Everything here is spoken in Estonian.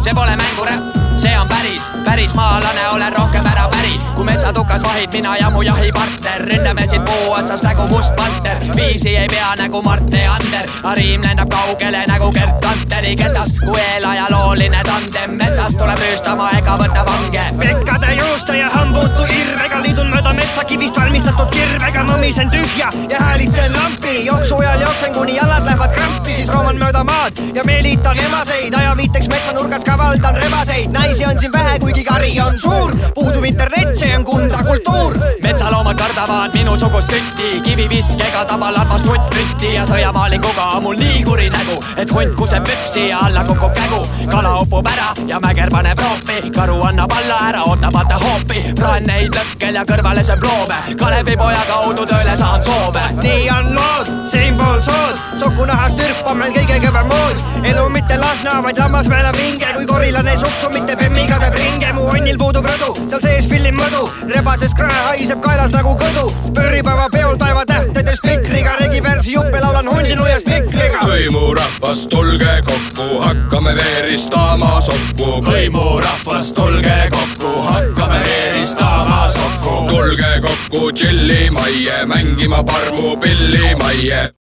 see pole mänguräpp, see on päris maalane, olen rohkem ära päri. Kui metsatukas vahib mina ja mu jahipartner, ründame siit puu otsas nagu must panter. Viisi ei pea nagu Mart Neander, Riim lendab kaugele nagu Gert Kanteri ketas. Kui eelajalooline tandem metsas tuleb rüüstama ega võtta vange. Pekkade juuste ja hambutu irvega liidun mööda metsakivist valmistatud kirvega. Mõmisen tühja ja häälitsen lampi, jooksu ajal jooksen kuni jalad lähevad krampi. Siis rooman mööda maad ja meelitan emaseid, ajaviiteks metsanurgas kavaldan rebaseid. Naisi on siin vähe, kuigi kari on suur, puudub internet, see on Kunda kultuur. Metsaloomad kardavad minusugust kütti, kiviviskega tabal arvast hutt-kütti. Ja sõjamaalinguga on mul nii kuri nägu, et hunt kuseb püksi ja alla kukub kägu. Kala upub ära ja mäger paneb roopi, karu annab alla ära, ootamata hoopi. Praen neid lõkkel ja kõrvale sööb loome, Kalevipoja kaudu tööle saan soove. Nii on lood, siinpool sood, sokunahast türp on meil kõige kõvem mood. Elu mitte lasna, vaid lammas meil on vinge, kui korilane suksu mitte pemmiga teeb ringe. Mu onnil puudub rõdu, seal sees fillim mõdu, rebases krae haiseb kaelas nagu kõdu. Pööripäeva peol taeva tähtedes pikriga, regivärsi juppe laulan hundinu ja spikriga. Hõimurahvas, tulge kokku, hakkame veeristama sokku. Hõimurahvas, tulge kokku, hakkame veeristama sokku. Tulge kokku tšilli majje, mängima parmu pilli majje.